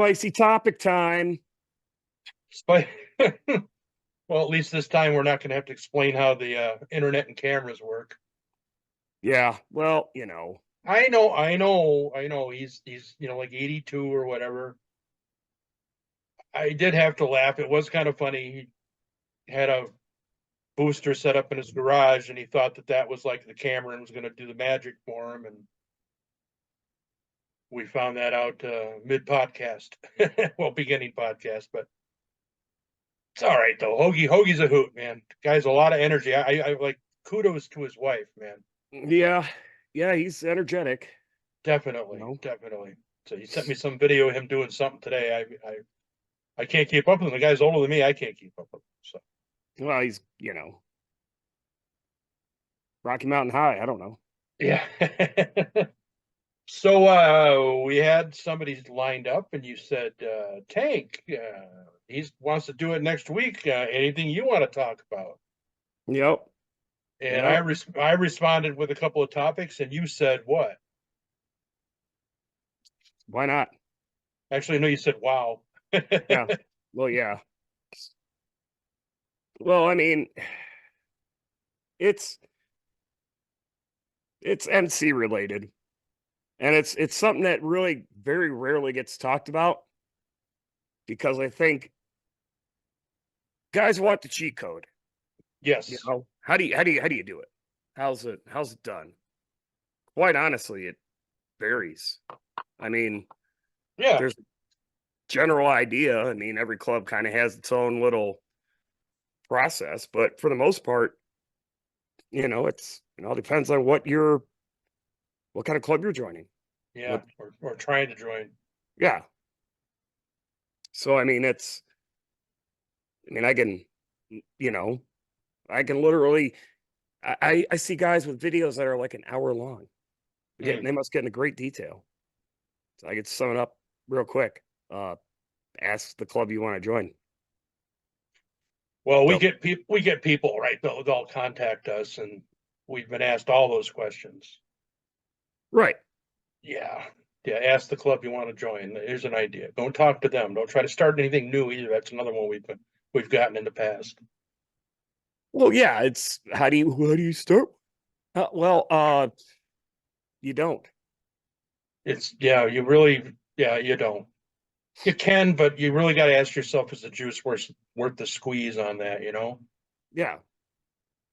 Spicy topic time. But well, at least this time we're not going to have to explain how the internet and cameras work. Yeah, well, I know. He's like 82 or whatever. I did have to laugh. It was kind of funny. He had a booster set up in his garage, and he thought that was like the camera and was going to do the magic for him. And we found that out mid podcast, well, beginning podcast, but it's all right though. Hoagie's a hoot, man. Guy's a lot of energy. I like kudos to his wife, man. yeah, he's energetic. Definitely. So he sent me some video of him doing something today. I can't keep up with him. The guy's older than me. I can't keep up with him. So Well, he's Rocky Mountain High. I don't know. yeah. So we had somebody lined up, and you said Tank. He wants to do it next week. Anything you want to talk about? Yep. And Yep. I responded with a couple of topics, and you said what? Why not? Actually, no, you said wow. Yeah. Well, yeah. Well, I mean, it's MC related, and it's something that really very rarely gets talked about because I think guys want the cheat code. Yes. How do you do it? How's it done? Quite honestly, it varies. I mean, Yeah. there's a general idea. I mean, every club kind of has its own little process, but for the most part, it's depends on what kind of club you're joining. Yeah. Or trying to join. Yeah. So I mean, I can, I can literally, I see guys with videos that are like an hour long. They must get into great detail. So I could sum it up real quick. Ask the club you want to join. Well, we get people, right? They'll contact us, and we've been asked all those questions. Right. Yeah. Ask the club you want to join. Here's an idea. Don't talk to them. Don't try to start anything new either. That's another one we've gotten in the past. Well, yeah. It's how do you start? You don't. You don't. You can, but you really got to ask yourself, is the juice worth the squeeze on that? Yeah.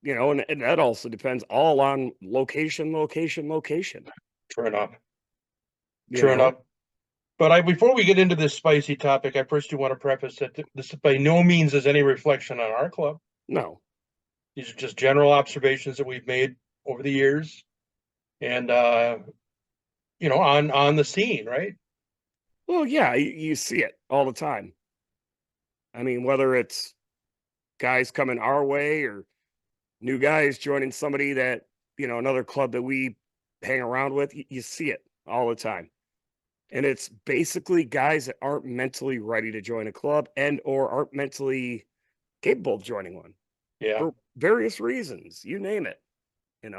And that also depends all on location. True enough. You True know? enough. But before we get into this spicy topic, I first do want to preface that this by no means is any reflection on our club. No. These are just general observations that we've made over the years, and on the scene, right? Well, yeah, you see it all the time. I mean, whether it's guys coming our way or new guys joining somebody that, another club that we hang around with, you see it all the time. And it's basically guys that aren't mentally ready to join a club and or aren't mentally capable of joining one. Yeah. For various reasons, you name it. If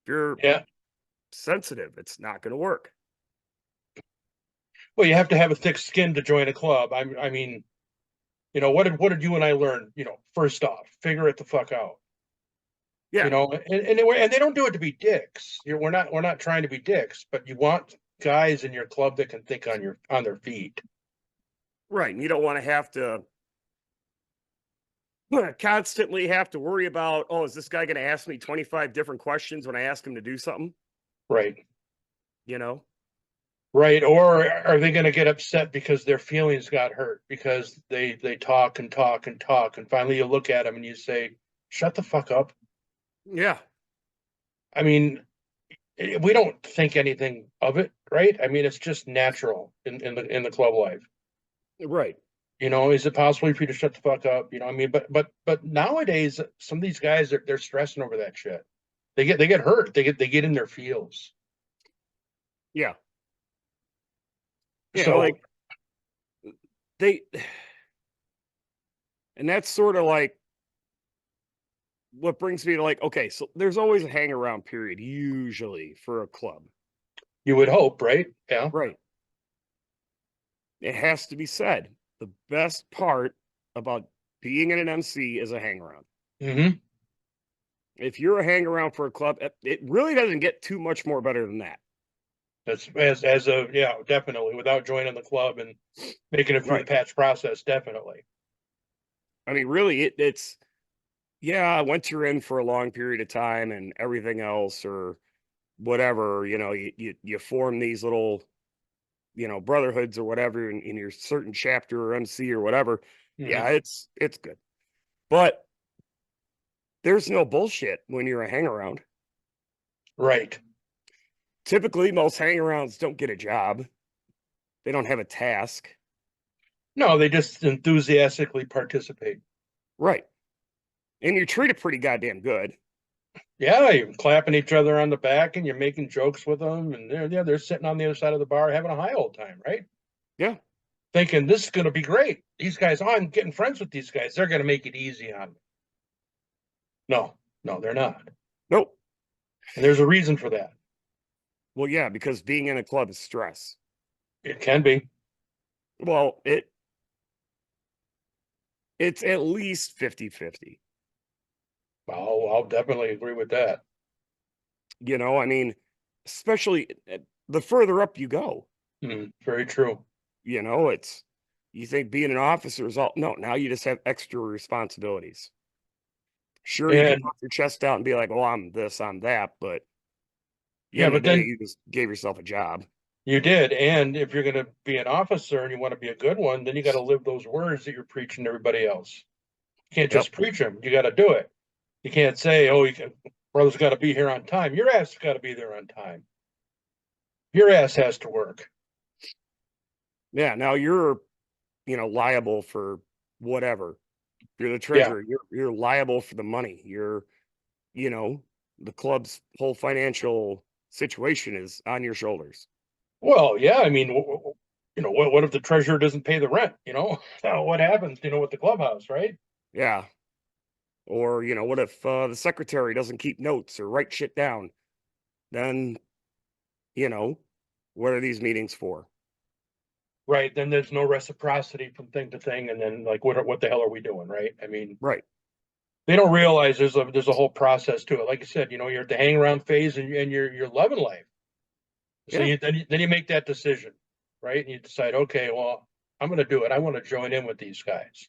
you're sensitive, it's not going to work. Well, you have to have a thick skin to join a club. I mean, what did you and I learn? First off, figure it the fuck out. Yeah. And they don't do it to be dicks. We're not trying to be dicks, but you want guys in your club that can think on their feet. Right. And you don't want to have to constantly have to worry about, oh, is this guy going to ask me 25 different questions when I ask him to do something? Right. Right. Or are they going to get upset because their feelings got hurt because they talk and talk and talk, and finally you look at them and you say, shut the fuck up. Yeah. I mean, we don't think anything of it, right? I mean, it's just natural in the club life. Right. Is it possible for you to shut the fuck up? I mean, but nowadays some of these guys they're stressing over that shit. They get hurt. They get in their feels. Yeah. So like and that's sort of like what brings me to like, okay, so there's always a hang around period usually for a club. You would hope, right? Yeah. Right. it has to be said, the best part about being in an MC is a hang around. Mm-hmm. If you're a hang around for a club, it really doesn't get too much more better than that. That's yeah, definitely. Without joining the club and making it through the Right. patch process, definitely. I mean, really, it's yeah, once you're in for a long period of time and everything else or whatever, you form these little, brotherhoods or whatever in your certain chapter or MC or whatever. Yeah, Mm-hmm. it's good. But there's no bullshit when you're a hang around. Right. Typically, most hang arounds don't get a job. They don't have a task. No, they just enthusiastically participate. Right. And you're treated pretty goddamn good. Yeah, you're clapping each other on the back and you're making jokes with them, and they're sitting on the other side of the bar having a high old time, right? Yeah. Thinking this is going to be great. These guys, oh, I'm getting friends with these guys. They're going to make it easy on me. No, no, they're not. Nope. And there's a reason for that. Well, yeah, because being in a club is stress. It can be. Well, it's at least 50-50. I'll definitely agree with that. I mean, especially the further up you go, Very true. it's you think being an officer is all no, now you just have extra responsibilities. Sure, you can And puff your chest out and be like, well, I'm this, I'm that, but the yeah, end of but the day, then you just gave yourself a job. you did. And if you're going to be an officer and you want to be a good one, then you got to live those words that you're preaching to everybody else. You can't Yep. just preach them. You got to do it. You can't say, "Oh, brother's got to be here on time." Your ass got to be there on time. Your ass has to work. Yeah. Now you're, liable for whatever. You're the Yeah. treasurer. You're liable for the money. You know, the club's whole financial situation is on your shoulders. Well, yeah. I mean, what if the treasurer doesn't pay the rent? What happens? With the clubhouse, right? Yeah. Or, what if the secretary doesn't keep notes or write shit down? Then, you know, what are these meetings for? Right. Then there's no reciprocity from thing to thing, and then like, what the hell are we doing, right? I mean, Right. they don't realize there's a whole process to it. Like you said, you're at the hang around phase, and you're loving life. So Yeah. then you make that decision, right? And you decide, okay, well, I'm going to do it. I want to join in with these guys.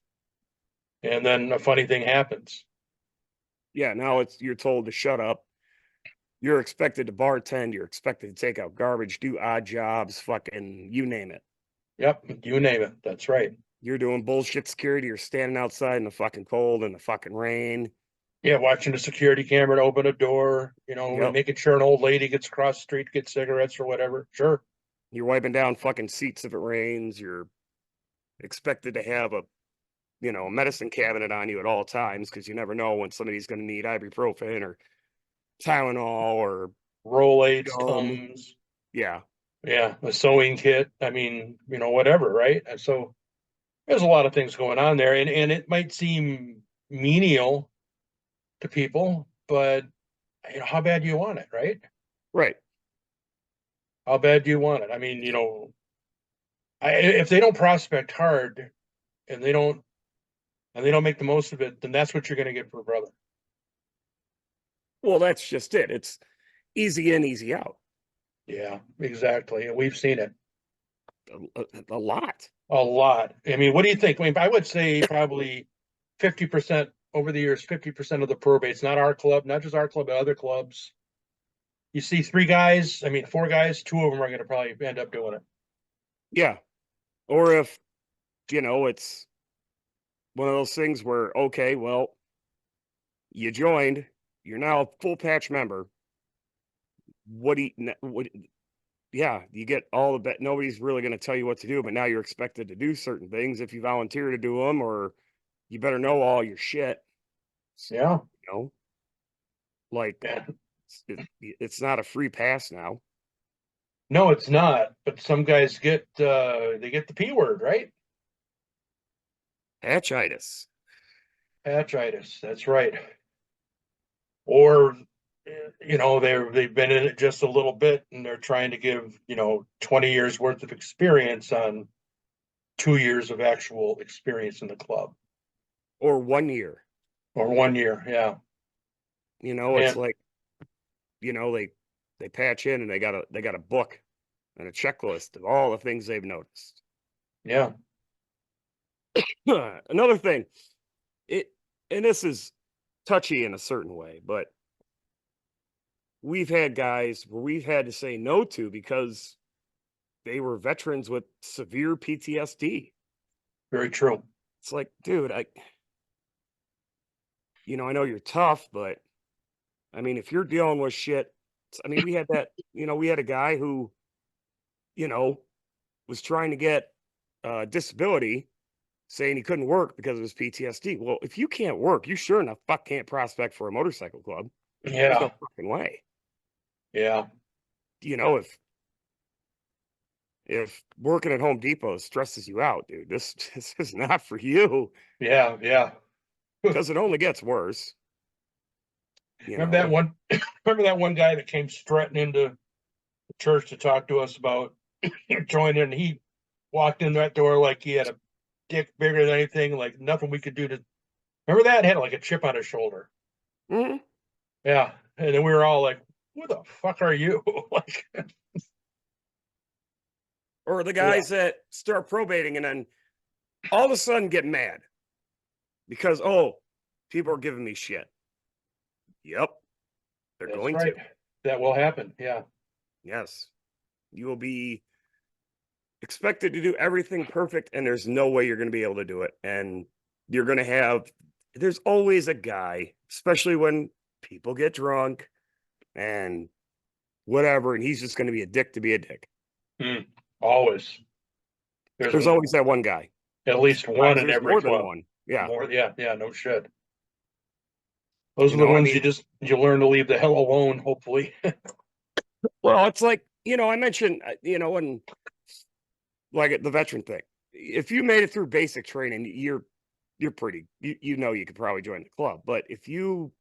And then a funny thing happens. Yeah. Now you're told to shut up. You're expected to bartend. You're expected to take out garbage, do odd jobs, fucking you name it. Yep, you name it. That's right. You're doing bullshit security. You're standing outside in the fucking cold and the fucking rain. Yeah, watching the security camera to open a door, and Yep. making sure an old lady gets across the street to get cigarettes or whatever. Sure. You're wiping down fucking seats if it rains. You're expected to have a medicine cabinet on you at all times because you never know when somebody's going to need ibuprofen or Tylenol or Rolaids, gum. Tums. Yeah. Yeah, a sewing kit. I mean, whatever, right? And so there's a lot of things going on there. And it might seem menial to people, but how bad do you want it, right? Right. How bad do you want it? I mean, if they don't prospect hard and they don't make the most of it, then that's what you're going to get for a brother. Well, that's just it. It's easy in, easy out. Yeah, exactly. And we've seen it A lot. a lot. I mean, what do you think? I mean, I would say probably 50% over the years, 50% of the probates, not our club, not just our club, but other clubs. You see three guys, I mean, four guys, two of them are going to probably end up doing it. Yeah. Or if, it's one of those things where, okay, well, you joined, you're now a full patch member. What do you, what, yeah, you get all the bet. Nobody's really going to tell you what to do, but now you're expected to do certain things if you volunteer to do them, or you better know all your shit. Yeah. You know, like Yeah. it's not a free pass now. No, it's not. But some guys get the P word, right? Patchitis. Patchitis. That's right. Or they've been in it just a little bit and they're trying to give 20 years worth of experience on 2 years of actual experience in the club or 1 year. or 1 year. Yeah. You know, it's Man. like, you know, they patch in and they got a book and a checklist of all the things they've noticed. Yeah. Another thing, it and this is touchy in a certain way, but we've had guys where we've had to say no to because they were veterans with severe PTSD. Very true. It's like, dude, I know you're tough, but I mean, if you're dealing with shit, I mean, we had a guy who, you know, was trying to get disability, saying he couldn't work because of his PTSD. Well, if you can't work, you sure enough fuck can't prospect for a motorcycle club. There's no Yeah. fucking way. Yeah. You know, if working at Home Depot stresses you out, dude, this this is not for you Yeah. Yeah. because it only gets worse. You Remember that know, one? Remember that one guy that came strutting into the church to talk to us about joining? And he walked in that door like he had a dick bigger than anything, like nothing we could do to. Remember that? Had like a chip on his shoulder. Mhm. Yeah, and then we were all like, "Who the fuck are you?" Like, Or the yeah, guys that start probating and then all of a sudden get mad because people are giving me shit. Yep, they're that's going right. to. That will happen. Yeah. Yes, you will be expected to do everything perfect, and there's no way you're going to be able to do it. And you're going to there's always a guy, especially when people get drunk and whatever, and he's just going to be a dick to be a dick. Mm, always. There's There's always that one guy. at least one Sometimes in there's every more than club. one. Yeah. More. Yeah. Yeah. No shit. Those are the I ones mean, you learn to leave the hell alone. Hopefully. well, it's like, I mentioned, when like the veteran thing, if you made it through basic training, you're pretty, you could probably join the club. But if you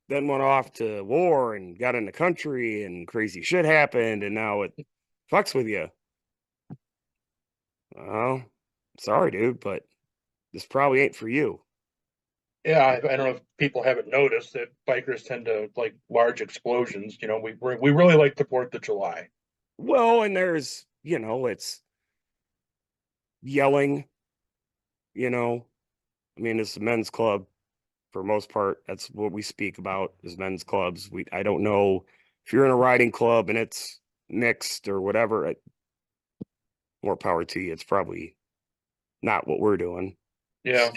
then went off to war and got in the country and crazy shit happened and now it fucks with you. Well, sorry, dude, but this probably ain't for you. Yeah, I don't know if people haven't noticed that bikers tend to like large explosions. We really like the Fourth of July. Well, and there's, it's yelling, you know. I mean, it's a men's club for most part. That's what we speak about is men's clubs. I don't know if you're in a riding club and it's mixed or whatever, more power to you. It's probably not what we're doing. Yeah,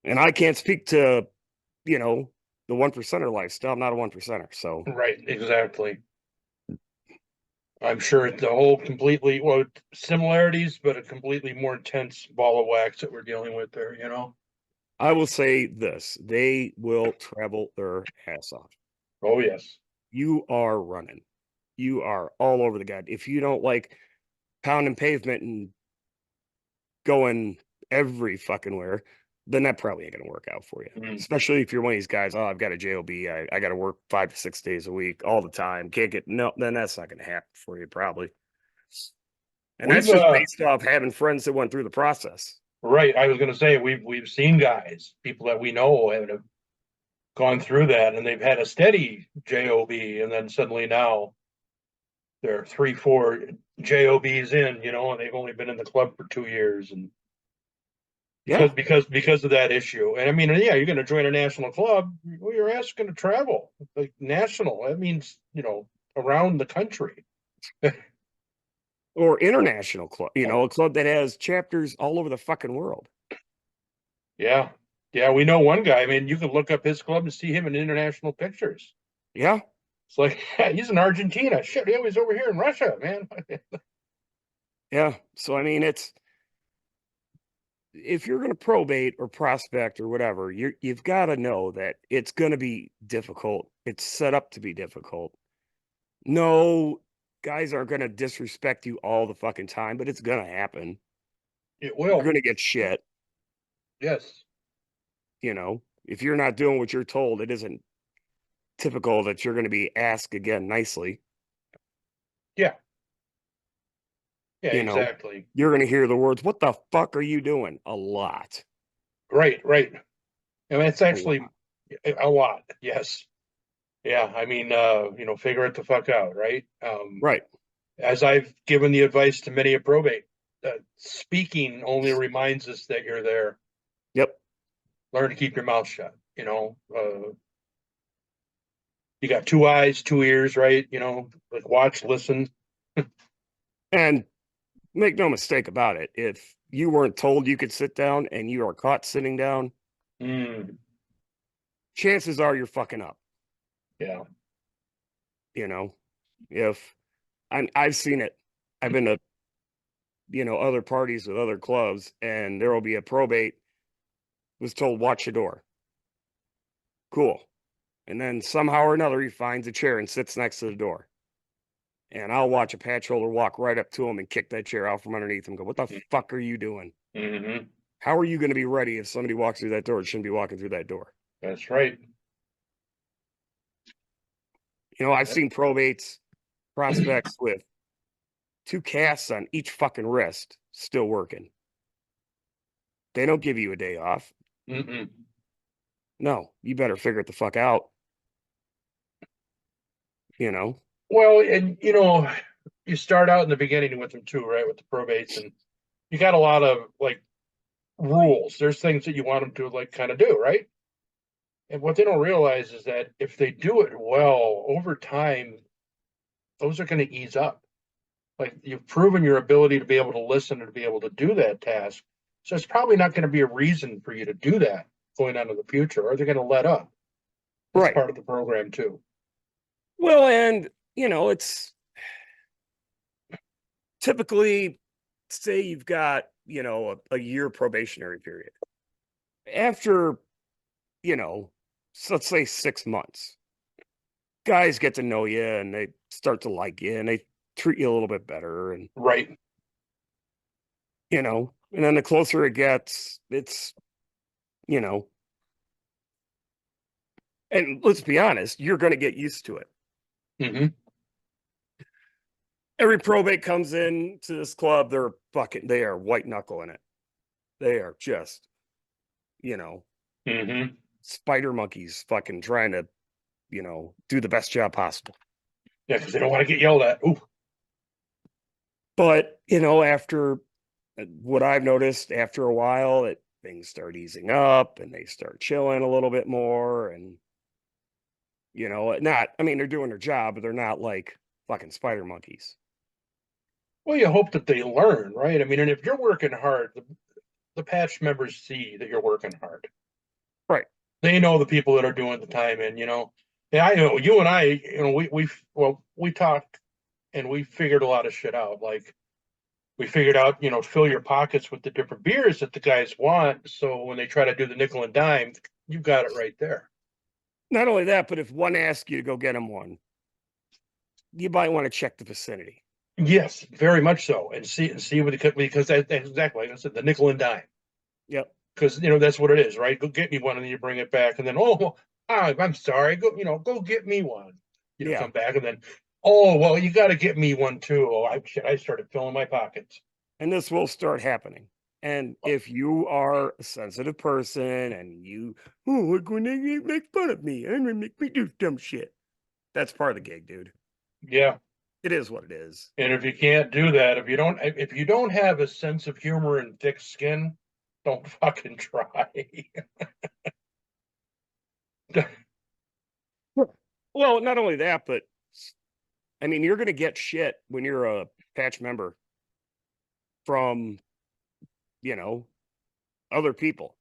And I can't speak to, you know, the one percenter lifestyle. I'm not a one percenter. So, right, exactly. I'm sure it's a whole completely well similarities, but a completely more intense ball of wax that we're dealing with there. I will say this, they will travel their ass off. Oh yes. You are running. You are all over the guide. If you don't like pounding pavement and going every fucking where, then that probably ain't gonna work out for you. Mm. Especially if you're one of these guys, I've got a job, I gotta work 5 to 6 days a week all the time. Can't get no, then that's not gonna happen for you, probably. And We've that's just based off having friends that went through the process. right. I was going to say we've seen guys, people that we know have gone through that, and they've had a steady job, and then suddenly now they're 3, 4 jobs in, and they've only been in the club for 2 years, and Yeah. because of that issue. And I mean, yeah, you're going to join a national club. Well, your ass is going to travel like national. That means around the country. Or international club, Oh, a club that has chapters all over the fucking world. yeah, yeah. We know one guy. I mean, you can look up his club and see him in international pictures. Yeah. It's like he's in Argentina. Shit, he was over here in Russia, man. Yeah. So I mean, it's if you're going to probate or prospect or whatever, you've got to know that it's going to be difficult. It's set up to be difficult. No, guys aren't going to disrespect you all the fucking time, but it's going to happen. It You're will. going to get shit, Yes. If you're not doing what you're told, it isn't typical that you're going to be asked again nicely. Yeah. Yeah, You know, exactly. you're going to hear the words, "What the fuck are you doing?" a lot. Right, right. And it's A actually lot. a lot. Yes. Yeah. I mean, figure it the fuck out, right? Right. As I've given the advice to many a probate, speaking only reminds us that you're there. Yep. Learn to keep your mouth shut. You got two eyes, two ears, right? Like watch, listen. And make no mistake about it. If you weren't told you could sit down and you are caught sitting down, Mm, chances are you're fucking up. yeah. You know, if I've seen it, I've been to, other parties with other clubs, and there will be a probate was told, watch the door. Cool. And then somehow or another, he finds a chair and sits next to the door. And I'll watch a patch holder walk right up to him and kick that chair out from underneath him. Go, what the fuck are you doing? Mm-hmm. How are you going to be ready if somebody walks through that door? It shouldn't be walking through that door. That's right. I've seen probates, prospects with two casts on each fucking wrist still working. They don't give you a day off. Mm-mm. No, you better figure it the fuck out. You know, Well, and you start out in the beginning with them too, right? With the probates, and you got a lot of like rules. There's things that you want them to like kind of do, right? And what they don't realize is that if they do it well over time, those are going to ease up. Like you've proven your ability to be able to listen and to be able to do that task. So it's probably not going to be a reason for you to do that going on to the future, or they're going to let up. That's right. part of the program too. Well, and, it's typically, say you've got, a year probationary period. After, let's say 6 months, guys get to know you and they start to like you and they treat you a little bit better. And, Right. and then the closer it gets, it's, you know, and let's be honest, you're going to get used to it. Mm-hmm. Every probate comes in to this club, they are white knuckling it. They are just, you know, Mm-hmm. spider monkeys fucking trying to, do the best job possible. Yeah, because they don't want to get yelled at. Ooh. But, after what I've noticed after a while, that things start easing up and they start chilling a little bit more. And, I mean, they're doing their job, but they're not like fucking spider monkeys. Well, you hope that they learn, right? I mean, and if you're working hard, the patch members see that you're working hard. Right. They know the people that are doing the time in. Yeah, I know you and I, we talked and we figured a lot of shit out. Like we figured out, fill your pockets with the different beers that the guys want. So when they try to do the nickel and dime, you've got it right there. Not only that, but if one asks you to go get them one, you might want to check the vicinity. Yes, very much so, and see what it because that's exactly like I said, the nickel and dime. Yep. Because that's what it is, right? Go get me one, and then you bring it back, and then I'm sorry, go get me one. Yeah. Come back, and then well, you got to get me one too. Oh, I started filling my pockets. And this will start happening. And if you are a sensitive person and like when they make fun of me and they make me do dumb shit, that's part of the gig, dude. Yeah, It is what it is. and if you can't do that, if you don't have a sense of humor and thick skin, don't fucking try. Well, not only that, but I mean, you're going to get shit when you're a patch member from, you know, other people,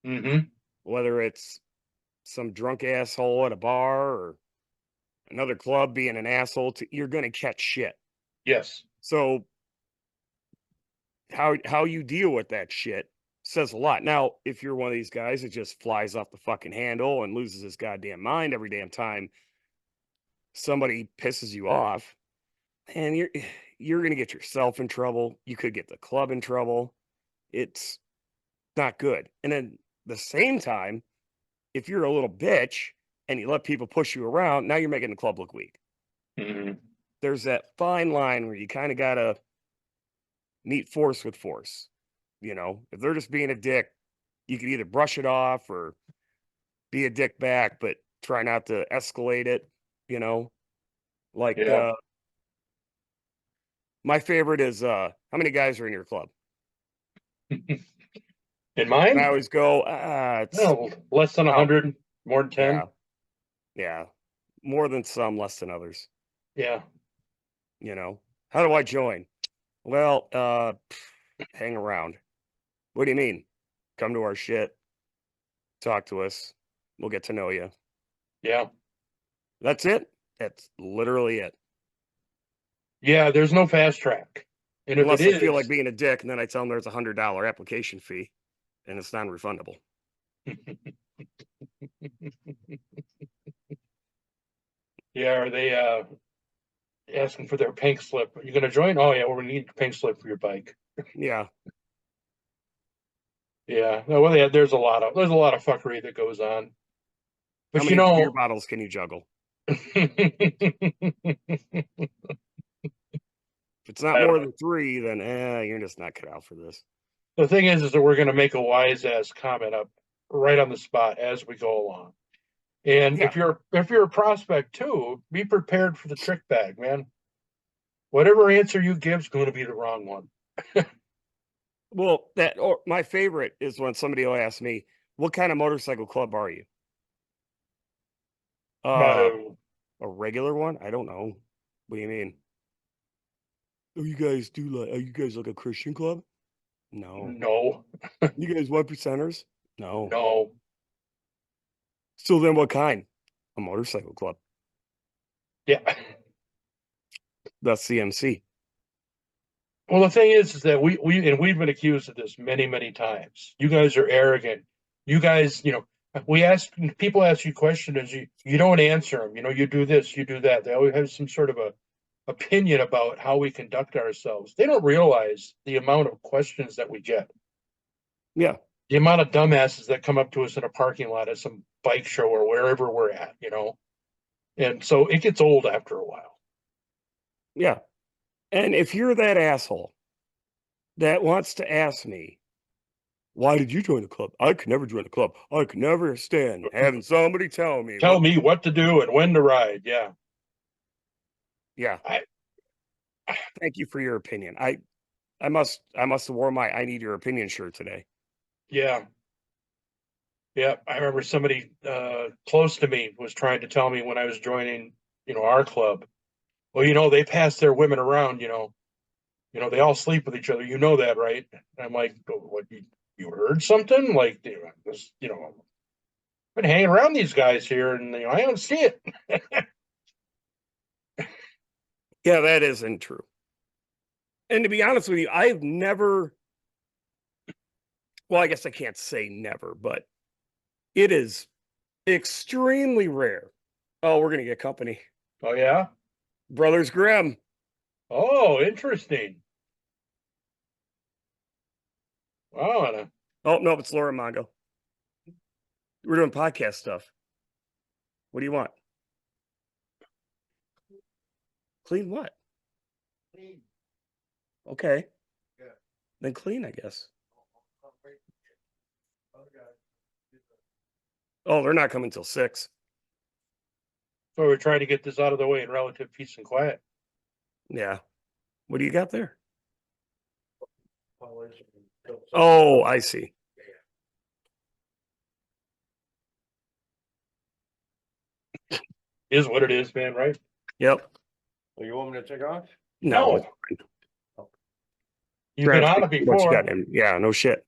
Mm-hmm. whether it's some drunk asshole at a bar or another club being an asshole you're going to catch shit. Yes. So how you deal with that shit says a lot. Now, if you're one of these guys that just flies off the fucking handle and loses his goddamn mind every damn time somebody pisses you off, and you're going to get yourself in trouble. You could get the club in trouble. It's not good. And then the same time, if you're a little bitch and you let people push you around, now you're making the club look weak. Mm-hmm. There's that fine line where you kind of gotta meet force with force. You know, if they're just being a dick, you could either brush it off or be a dick back, but try not to escalate it, you know. Like Yeah. my favorite is how many guys are in your club? In And I mine? always go, it's No, less than oh 100, more than 10. yeah, yeah. More than some, less than others, Yeah. you know. How do I join? Well, hang around. What do you mean? Come to our shit, talk to us. We'll get to know you. Yeah. That's it. That's literally it. Yeah. There's no fast track. And if it Unless I feel like is, being a dick and then I tell them there's $100 application fee and it's non-refundable. yeah, are they asking for their pink slip? Are you going to join? Oh, yeah. Well, we need a pink slip for your bike. Yeah. Yeah. No, well, yeah, there's a lot of fuckery that goes on. How But many beer bottles can you juggle? If it's not I don't more know. than three, then you're just not cut out for this. The thing is that we're going to make a wise ass comment up right on the spot as we go along. And Yeah. if you're a prospect too, be prepared for the trick bag, man. Whatever answer you give is going to be the wrong one. Well, that or my favorite is when somebody will ask me, "What kind of motorcycle club are you?" Uh, No, a regular one? I don't know. What do you mean? Oh, you guys do like? Are you guys like a Christian club? No. no, You guys 1%ers? No. no. So then, what kind? A motorcycle club. Yeah. That's CMC. Well, the thing is that we've been accused of this many, many times. You guys are arrogant. You guys, people ask you questions and you don't answer them. You do this, you do that. They always have some sort of a opinion about how we conduct ourselves. They don't realize the amount of questions that we get, Yeah. the amount of dumbasses that come up to us in a parking lot at some bike show or wherever we're at. And so it gets old after a while. Yeah. And if you're that asshole that wants to ask me, why did you join the club? I could never join the club. I could never stand having somebody tell me Tell what. me what to do and when to ride. Yeah. Yeah. I, Thank you for your opinion. I must have worn my I need your opinion shirt today. yeah. Yeah. I remember somebody close to me was trying to tell me when I was joining, our club. Well, they pass their women around, they all sleep with each other. You know that, right? And I'm like, "Oh, what, you heard something? Like, this, been hanging around these guys here and I don't see it." Yeah, that isn't true. And to be honest with you, I've never, well, I guess I can't say never, but it is extremely rare. Oh, we're going to get company. Oh, yeah. Brothers Grimm. Oh, interesting. Wow. Oh, no, it's Laura Mongo. We're doing podcast stuff. What do you want? Clean what? Okay. Then clean, I guess. Oh, they're not coming till 6. So we're trying to get this out of the way in relative peace and quiet. Yeah. What do you got there? Oh, I see. Is what it is, man, right? Yep. Well, you want me to take off? No. No. You've been on it What you got before. in? Yeah, no shit.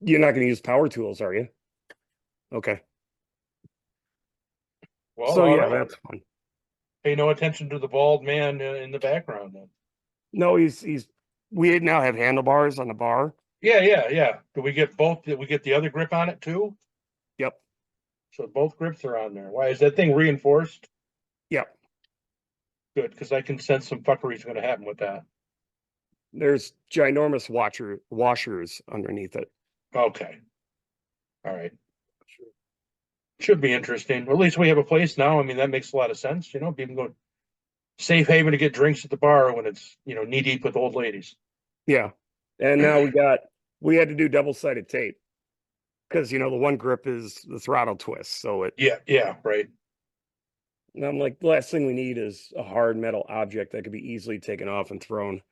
You're not going to use power tools, are you? Okay. Well, So all yeah, right. that's fun. Pay no attention to the bald man in the background then. No, he's. We now have handlebars on the bar. Yeah, yeah, yeah. Do we get both? Did we get the other grip on it too? Yep. So both grips are on there. Why is that thing reinforced? Yep. Good, because I can sense some fuckery is going to happen with that. There's ginormous washers underneath it. Okay. All right. Should be interesting. Or at least we have a place now. I mean, that makes a lot of sense. People go safe haven to get drinks at the bar when it's, knee deep with old ladies. Yeah. And now we had to do double-sided tape because, the one grip is the throttle twist. So Yeah, right. and I'm like, the last thing we need is a hard metal object that could be easily taken off and thrown.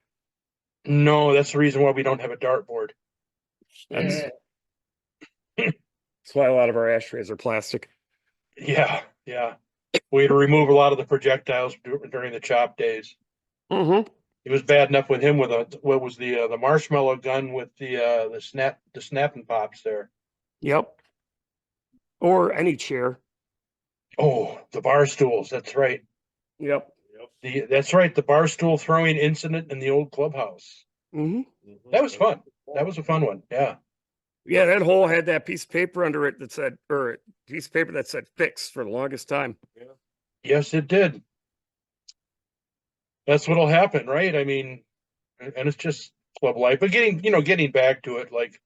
No, that's the reason why we don't have a dartboard. That's why a lot of our ashtrays are plastic. Yeah. We had to remove a lot of the projectiles during the chop days. Mm-hmm. It was bad enough with him with what was the marshmallow gun with the snap and pops there. Yep. Or any chair. Oh, the bar stools. That's right. Yep. That's right. The bar stool throwing incident in the old clubhouse. Mm-hmm. That was fun. That was a fun one. Yeah. Yeah, that hole had that piece of paper under it that said, or a piece of paper that said fix for the longest time. Yes, it did. That's what'll happen, right? I mean, and it's just club life. But getting back to it, like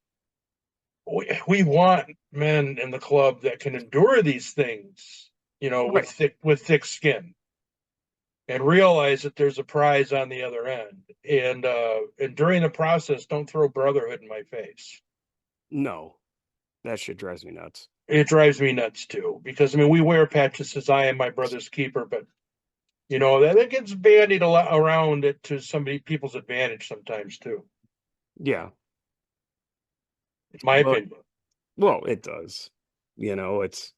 we want men in the club that can endure these things, Right. with thick skin and realize that there's a prize on the other end. And during the process, don't throw brotherhood in my face. No, that shit drives me nuts. It drives me nuts too, because I mean we wear patches says I am my brother's keeper, but that gets bandied around it to people's advantage sometimes too. Yeah. In my But, opinion. well, it does. It's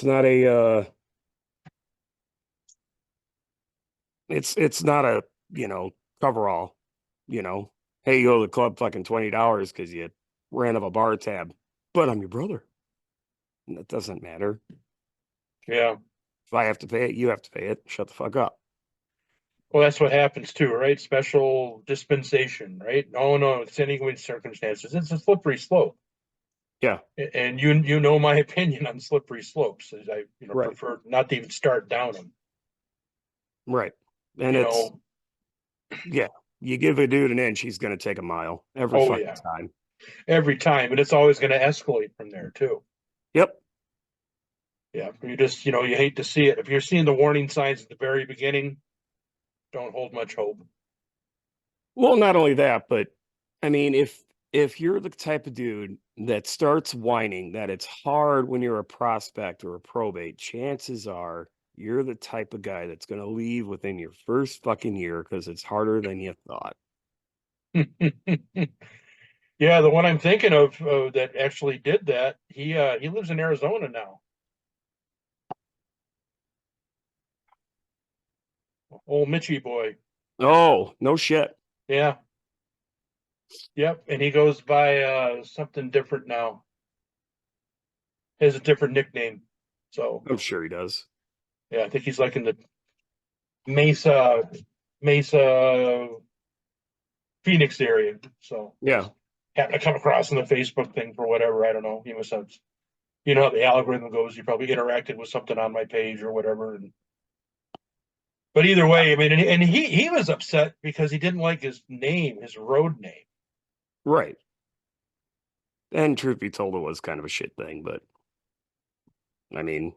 not a it's not a, coverall, Hey, you go to the club fucking $20 because you ran up a bar tab, but I'm your brother. And that doesn't matter. Yeah. If I have to pay it, you have to pay it. Shut the fuck up. Well, that's what happens too, right? Special dispensation, right? Oh no, it's any circumstances. It's a slippery slope. Yeah. And you know my opinion on slippery slopes. As I Right. prefer not to even start down them. Right. And You it's know, yeah, you give a dude an inch, he's gonna take a mile every oh fucking yeah, time. every time, and it's always going to escalate from there too. Yep. Yeah, you just you hate to see it. If you're seeing the warning signs at the very beginning, don't hold much hope. Well, not only that, but I mean, if you're the type of dude that starts whining that it's hard when you're a prospect or a probate, chances are you're the type of guy that's gonna leave within your first fucking year because it's harder than you thought. Yeah, the one I'm thinking of that actually did that. He lives in Arizona now. Old Mitchie boy. Oh, no shit. Yeah. Yep. And he goes by something different now. He has a different nickname. So I'm sure he does. yeah, I think he's like in the Mesa Phoenix area. So Yeah. happened to come across in the Facebook thing for whatever. I don't know. He must have, how the algorithm goes. You probably interacted with something on my page or whatever. But either way, I mean, and he was upset because he didn't like his name, his road name. Right. And truth be told, it was kind of a shit thing, but I mean,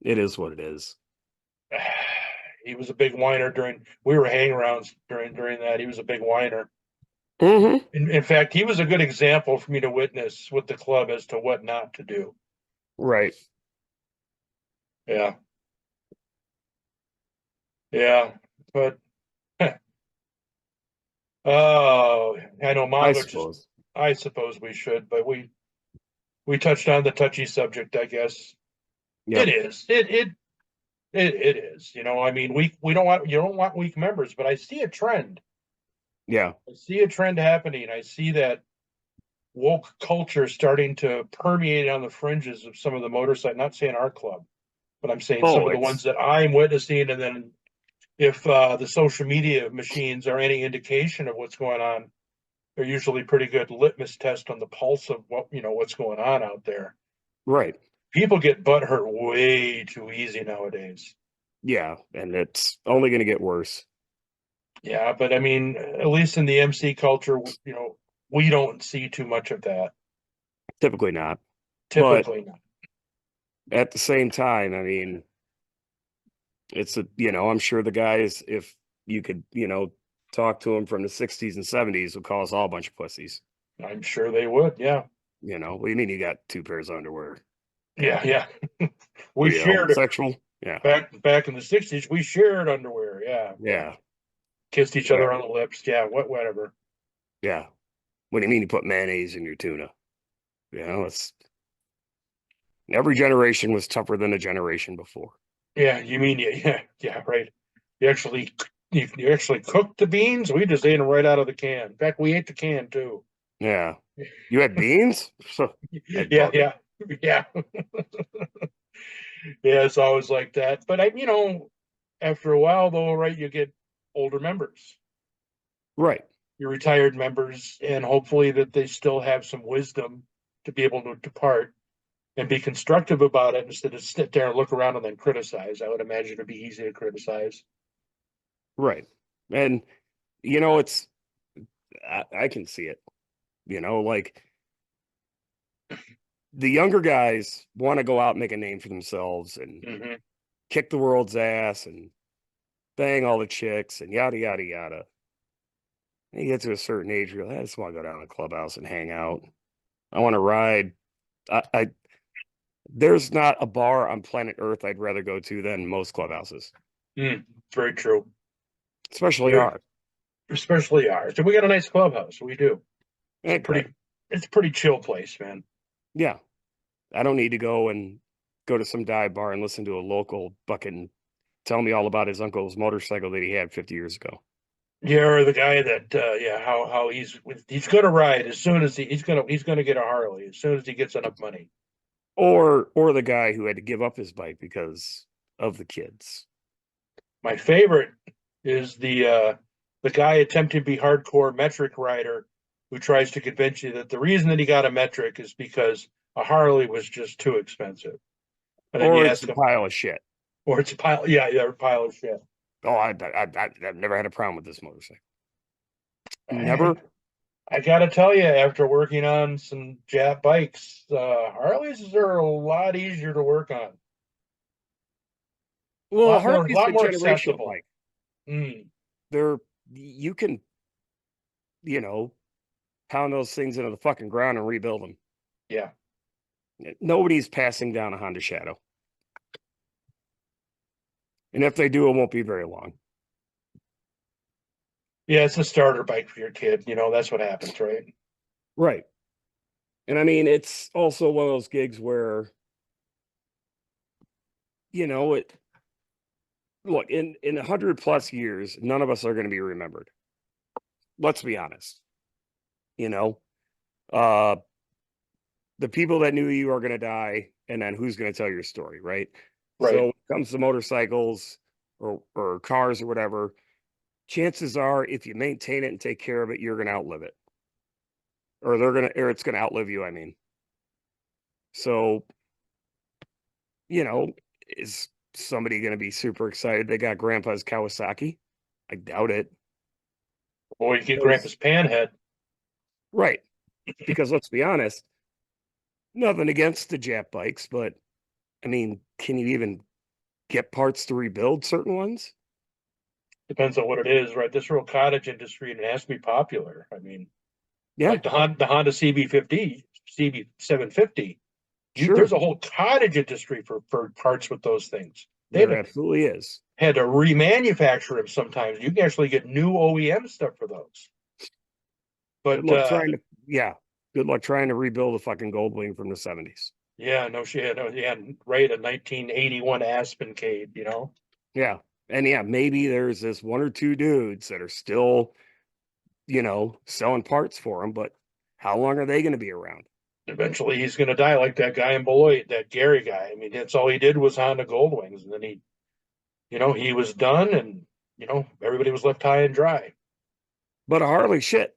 it is what it is. He was a big whiner we were hangarounds during that. He was a big whiner. Mm-hmm. In fact, he was a good example for me to witness with the club as to what not to do. Right. Yeah. Yeah. But oh, I know I Mongo suppose. I suppose we should, but we touched on the touchy subject, I guess. It Yep. is. It is. I mean, we don't want you don't want weak members, but I see a trend. Yeah. I see a trend happening. I see that woke culture starting to permeate on the fringes of some of the motorcycle, not saying our club, but I'm saying some Oh, of the ones it's that I'm witnessing. And then if the social media machines are any indication of what's going on, they're usually pretty good litmus test on the pulse of what's going on out there. right. People get butt hurt way too easy nowadays. Yeah. And it's only going to get worse. Yeah, but I mean, at least in the MC culture, we don't see too much of that. Typically not. But Typically not. at the same time, I mean, It's I'm sure the guys, if you could, talk to them from the 60s and 70s, would call us all a bunch of pussies. I'm sure they would. Yeah. What do you mean you got two pairs of underwear? Yeah. Yeah. What We are you, shared it homosexual? Yeah. back in the 60s. We shared underwear. Yeah. Yeah. Kissed each other Whatever. on the lips. Yeah. Whatever. Yeah. What do you mean you put mayonnaise in your tuna? It's every generation was tougher than the generation before. Yeah. You mean, yeah. Right. You actually, you actually cooked the beans. We just ate them right out of the can. In fact, we ate the can too. Yeah. You had beans? That's Yeah. bugging. Yeah. Yeah. Yeah. It's always like that. But after a while though, right, you get older members, Right. your retired members, and hopefully that they still have some wisdom to be able to depart and be constructive about it instead of sit there and look around and then criticize. I would imagine it'd be easy to criticize. Right. And it's I can see it. Like the younger guys want to go out and make a name for themselves and Mm-hmm. kick the world's ass and bang all the chicks and yada yada yada. And you get to a certain age, you're like, I just want to go down to the clubhouse and hang out. I want to ride. I there's not a bar on planet Earth I'd rather go to than most clubhouses, Very true. especially Very, ours. especially ours. And we got a nice clubhouse. We do. It's a Okay. pretty chill place, man. Yeah. I don't need to go to some dive bar and listen to a local fucking tell me all about his uncle's motorcycle that he had 50 years ago. Yeah, or the guy that how he's gonna ride as soon as he's gonna get a Harley as soon as he gets enough money. Or the guy who had to give up his bike because of the kids. My favorite is the guy attempting to be hardcore metric rider who tries to convince you that the reason that he got a metric is because a Harley was just too expensive. And then you Or it's ask a him, pile of shit. or it's a pile, a pile of shit. Oh, I've never had a problem with this motorcycle. I, Never. I gotta tell you, after working on some Jap bikes, Harleys are a lot easier to work on. Well, A Harley's lot a more generational accessible. bike. Mm, They're you can, you know, pound those things into the fucking ground and rebuild them. yeah. Nobody's passing down a Honda Shadow. And if they do, it won't be very long. Yeah, it's a starter bike for your kid. That's what happens, right? Right. And I mean, it's also one of those gigs where, it look, in 100+ years, none of us are going to be remembered. Let's be honest. You know, uh, the people that knew you are going to die, and then who's going to tell your story, right? So Right. when it comes to motorcycles or cars or whatever, chances are if you maintain it and take care of it, you're going to outlive it. Or it's going to outlive you, I mean. So, is somebody going to be super excited they got grandpa's Kawasaki? I doubt it. Boy, you get Grandpa's panhead. Right. Because let's be honest, nothing against the Jap bikes, but I mean, can you even get parts to rebuild certain ones? Depends on what it is, right? This real cottage industry, and it has to be popular. I mean, Yeah, like the Honda CB50, CB750. There's sure. a whole cottage industry for parts with those things. There They've absolutely is. had to remanufacture them sometimes. You can actually get new OEM stuff for those. Good But luck trying to, yeah, good luck trying to rebuild a fucking Goldwing from the 70s. yeah, no, she had right, a 1981 Aspen Cade, Yeah. And yeah, maybe there's this one or two dudes that are still, selling parts for them, but how long are they going to be around? Eventually he's going to die like that guy in Beloit, that Gary guy. I mean, that's all he did was Honda Goldwings, and then he was done, and everybody was left high and dry. But a Harley, shit,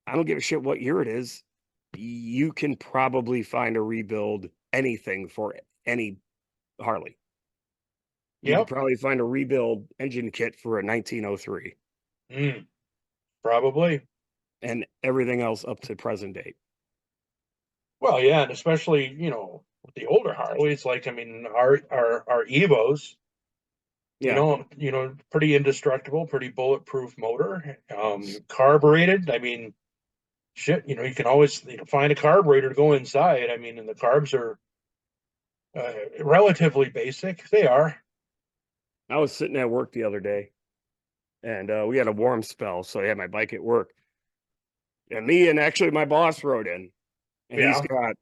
I don't give a shit what year it is. You can probably find a rebuild anything for any Harley. You could Yep. probably find a rebuild engine kit for a 1903 Probably. and everything else up to present date. Well, yeah, and especially with the older Harleys, like I mean, our Evos, Yeah. Pretty indestructible, pretty bulletproof motor, carbureted. I mean, shit, you can always, find a carburetor to go inside. I mean, and the carbs are relatively basic. They are. I was sitting at work the other day and we had a warm spell. So I had my bike at work. And me and actually my boss rode in. And he's Yeah. got,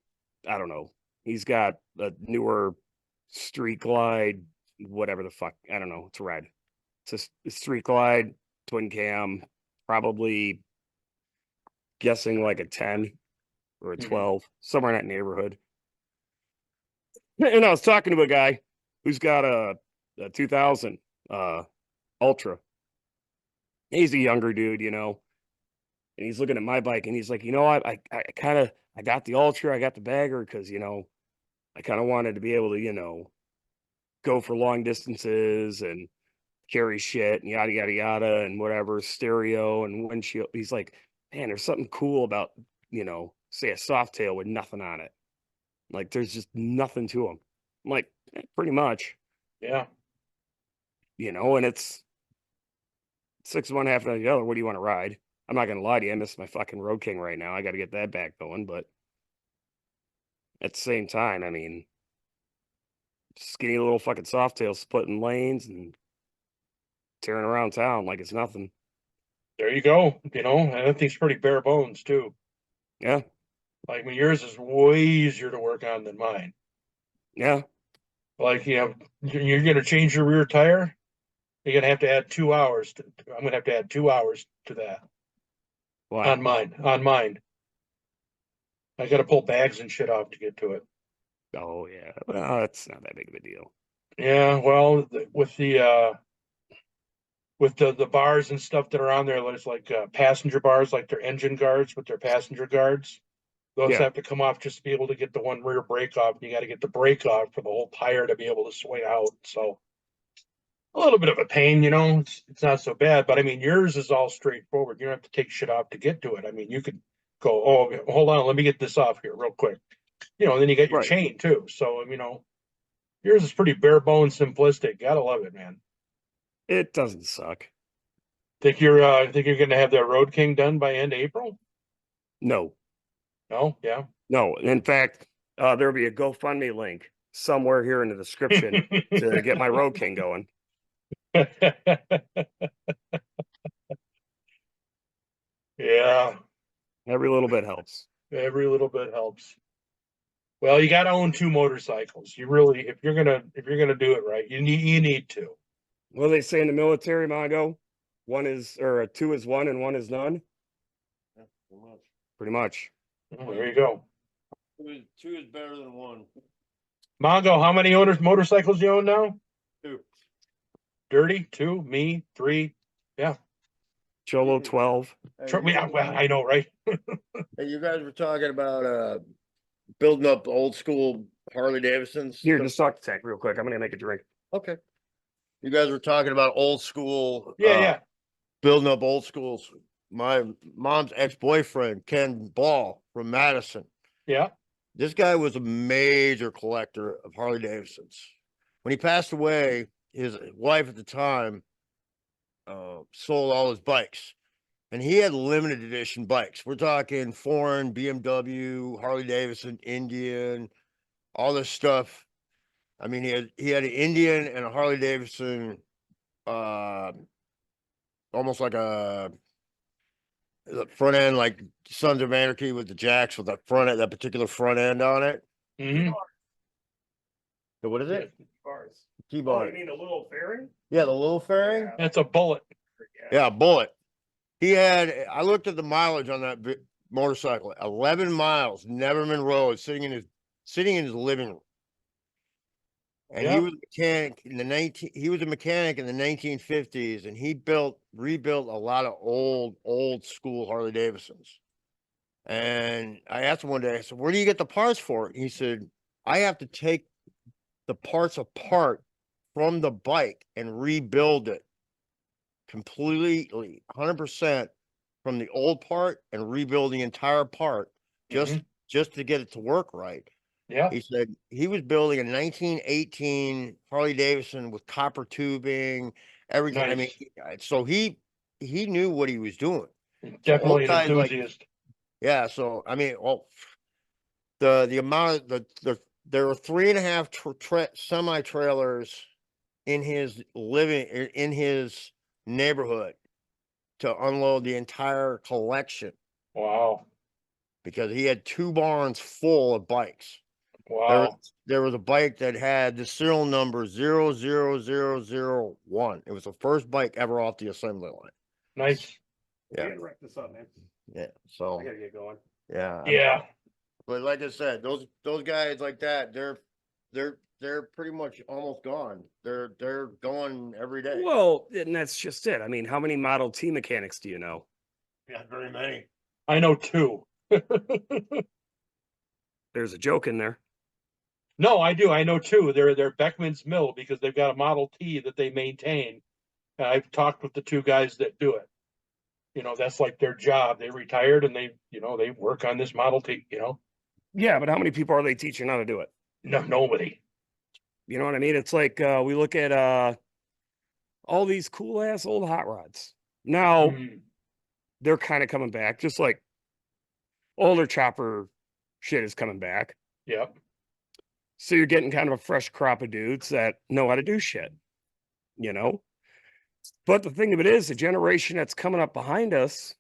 I don't know, he's got a newer Street Glide, whatever the fuck. I don't know. It's red. It's a Street Glide, twin cam, probably guessing like a 10 or a Mhm. 12, somewhere in that neighborhood. And I was talking to a guy who's got a 2000 Ultra. He's a younger dude, and he's looking at my bike and he's like, I kind of, I got the Ultra, I got the bagger because, I kind of wanted to be able to, go for long distances and carry shit and yada, yada, yada, and whatever, stereo and windshield. He's like, man, there's something cool about, say a soft tail with nothing on it. Like there's just nothing to them. I'm like, pretty much, Yeah. and it's 6 of one, half of the other. What do you want to ride? I'm not gonna lie to you, I miss my fucking Road King right now. I got to get that back going, but at the same time, I mean, skinny little fucking soft tail splitting lanes and tearing around town like it's nothing. There you go. And that thing's pretty bare bones too. Yeah, Like, yours is way easier to work on than mine. yeah. Like, you're going to change your rear tire. You're going to have to add 2 hours. I'm going to have to add 2 hours to that Why? on mine. On mine, I got to pull bags and shit off to get to it. Oh yeah. Well, that's not that big of a deal. Yeah, well, with the bars and stuff that are on there, there's like passenger bars, like their engine guards with their passenger guards. Those Yeah, have to come off just to be able to get the one rear brake off. You got to get the brake off for the whole tire to be able to swing out. So a little bit of a pain, it's not so bad. But I mean, yours is all straightforward. You don't have to take shit off to get to it. I mean, you could go, oh, hold on, let me get this off here real quick. Then you got your right. chain too. So, yours is pretty bare bones simplistic. Gotta love it, man. It doesn't suck. Think you're gonna have that Road King done by end April? No, No, yeah. no. In fact, there'll be a GoFundMe link somewhere here in the description to get my Road King going. Yeah, Every little bit helps. every little bit helps. Well, you got to own two motorcycles. You really, if you're gonna do it right, you need to. What do they say in the military, Mongo? Two is one and one is none. Yeah, pretty much. Pretty much. Oh, there you go. Two is better than one. Mongo, how many motorcycles you own now? Two. Dirty, two, me, three. Yeah. Cholo 12. Yeah, well, I know, right? Hey, you guys were talking about building up old school Harley Davidsons. Here, just talk to Tank real quick. I'm gonna make a drink. Okay. You guys were talking about old school. Yeah. Building up old schools. My mom's ex-boyfriend, Ken Ball from Madison. Yeah. This guy was a major collector of Harley Davidsons. When he passed away, his wife at the time sold all his bikes. And he had limited edition bikes. We're talking foreign, BMW, Harley Davidson, Indian, all this stuff. I mean, he had an Indian and a Harley Davidson, almost like the front end, like Sons of Anarchy with the jacks with that front end, that particular front end on it. Mm-hmm. So what is it? Bars. T-bar. You mean a little fairing? Yeah, the little fairing. That's a bullet. Yeah, bullet. I looked at the mileage on that motorcycle, 11 miles, Neverman Road, sitting in his living room. And he was a mechanic in the 1950s, and he rebuilt a lot of old school Harley Davidsons. And I asked him one day, I said, where do you get the parts for it? He said, I have to take the parts apart from the bike and rebuild it completely 100% from the old part and rebuild the entire part just to get it to work right. Yeah, He said he was building a 1918 Harley Davidson with copper tubing, everything. I mean, nice. so he knew what he was doing. So old Definitely an guys like, enthusiast. yeah. So I mean, the amount of there were 3.5 semi trailers in his in his neighborhood to unload the entire collection Wow. because he had 2 barns full of bikes. Wow. There was a bike that had the serial number 00001. It was the first bike ever off the assembly line. Nice. Yeah. I gotta wrap this up, man. Yeah. So I gotta get going. yeah. Yeah. But like I said, those guys like that, they're pretty much almost gone. They're going every day. Well, and that's just it. I mean, how many Model T mechanics do you know? Not very many. I know 2. There's a joke in there. No, I do. I know 2. They're Beckman's Mill because they've got a Model T that they maintain. And I've talked with the 2 guys that do it. That's like their job. They retired and they work on this Model T, Yeah, but how many people are they teaching how to do it? No, nobody. You know what I mean? It's like we look at all these cool ass old hot rods. Now Mm, they're kind of coming back, just like older chopper shit is coming back. yep. So you're getting kind of a fresh crop of dudes that know how to do shit, you know? But the thing of it is, the generation that's coming up behind us,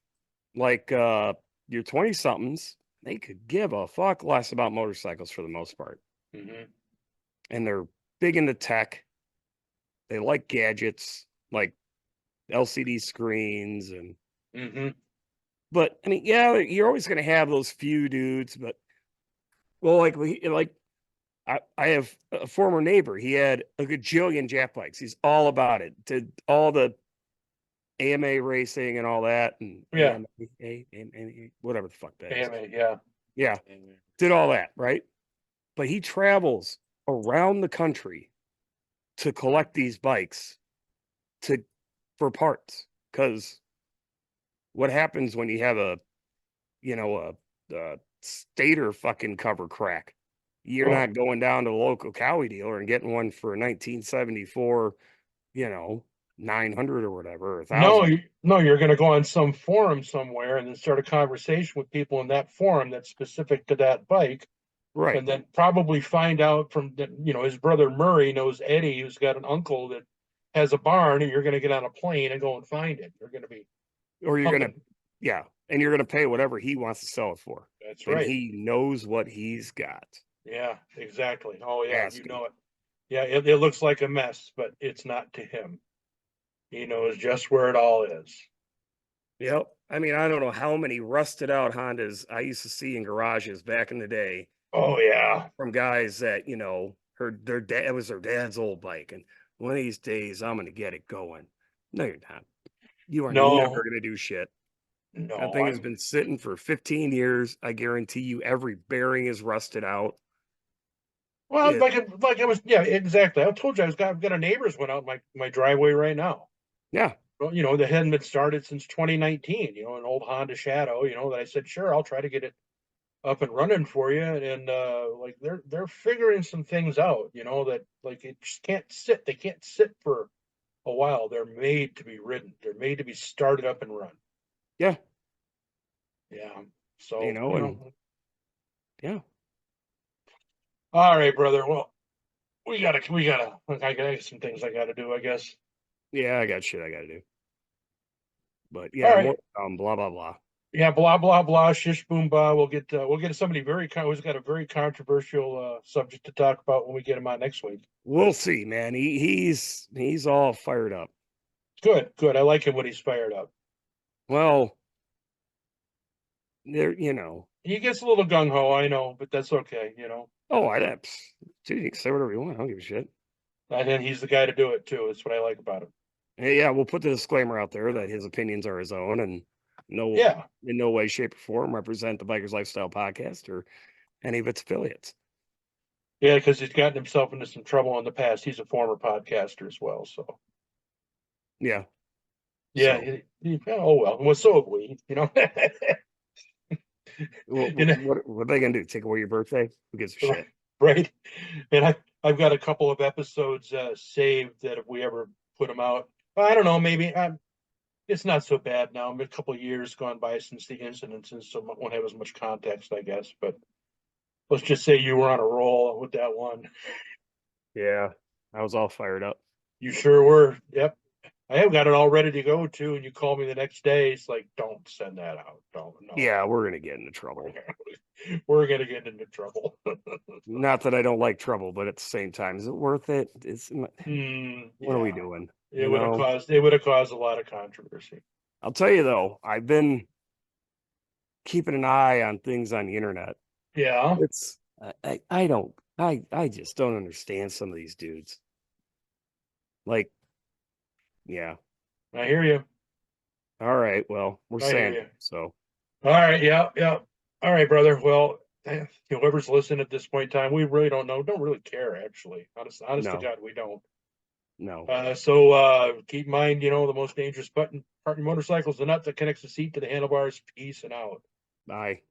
like your 20 somethings, they could give a fuck less about motorcycles for the most part. Hmm. And they're big into tech. They like gadgets like LCD screens and Hmm. but I mean, yeah, you're always gonna have those few dudes, but well, like I have a former neighbor. He had a gajillion jet bikes. He's all about it. Did all the AMA racing and all that, and Yeah. whatever the fuck that is. AMA. Yeah. Yeah, did all that, right? But he travels around the country to collect these bikes to for parts. Because what happens when you have a stator fucking cover crack? You're Oh, not going down to the local Cowie dealer and getting one for 1974, 900 or whatever, or no, 1,000. no, you're going to go on some forum somewhere and then start a conversation with people in that forum that's specific to that bike. Right. And then probably find out from his brother Murray knows Eddie, who's got an uncle that has a barn, and you're going to get on a plane and go and find it. You're going to be Or you're going to, pumping. yeah. And you're going to pay whatever he wants to sell it for. That's And right. he knows what he's got. Yeah, exactly. Oh yeah, you Asking. know it. Yeah, it looks like a mess, but it's not to him. He knows just where it all is. Yep. I mean, I don't know how many rusted out Hondas I used to see in garages back in the day Oh yeah. from guys that, heard their dad, it was their dad's old bike. And one of these days I'm going to get it going. No, you're not. You are never No, going to do shit. That no, thing has I'm been sitting for 15 years. I guarantee you every bearing is rusted out. well, It, like I was, yeah, exactly. I told you I've got a neighbor's one out my driveway right now. yeah. Well, that hadn't been started since 2019, an old Honda Shadow, that I said, sure, I'll try to get it up and running for you. And like they're figuring some things out, that like it just can't sit. They can't sit for a while. They're made to be ridden. They're made to be started up and run. Yeah. Yeah. So, And yeah. all right, brother. Well, I got some things I gotta do, I guess. Yeah, I got shit I got to do. But All yeah, right. more blah, blah, blah. Yeah, blah blah blah, shish boom bah. We'll get somebody who's got a very controversial subject to talk about when we get him on next week. We'll see, man. He's all fired up. Good, good. I like him when he's fired up. Well, there, He gets a little gung ho, I know, but that's okay. oh, dude, you can say whatever you want. I don't give a shit. And then he's the guy to do it too. That's what I like about him. Hey, yeah, we'll put the disclaimer out there that his opinions are his own and Yeah, in no way, shape, or form represent the Bikers Lifestyle Podcast or any of its affiliates. yeah, because he's gotten himself into some trouble in the past. He's a former podcaster as well, so Yeah. yeah. So, Oh well, so have we. what, You know, what are they gonna do? Take away your birthday? Who gives a shit? right? And I've got a couple of episodes saved that if we ever put them out, I don't know, maybe it's not so bad now. A couple of years gone by since the incident, so I won't have as much context, I guess. But let's just say you were on a roll with that one. Yeah, I was all fired up. You sure were. Yep. I have got it all ready to go too. And you call me the next day. It's like, don't send that out. Don't. No. Yeah, we're gonna get into trouble. We're gonna get into trouble. Not that I don't like trouble, but at the same time, is it worth it? What are we Yeah. doing? It would have caused a lot of controversy. I'll tell you though, I've been keeping an eye on things on the internet. Yeah. It's I just don't understand some of these dudes. Like, yeah. I hear you. All right. Well, we're I hear saying you. so. All right. Yeah. Yeah. All right, brother. Well, whoever's listening at this point in time, we really don't know. Don't really care, actually. Honest to No. God, we don't. No. So keep in mind, the most dangerous part in motorcycles, the nut that connects the seat to the handlebars. Peace and out. Bye.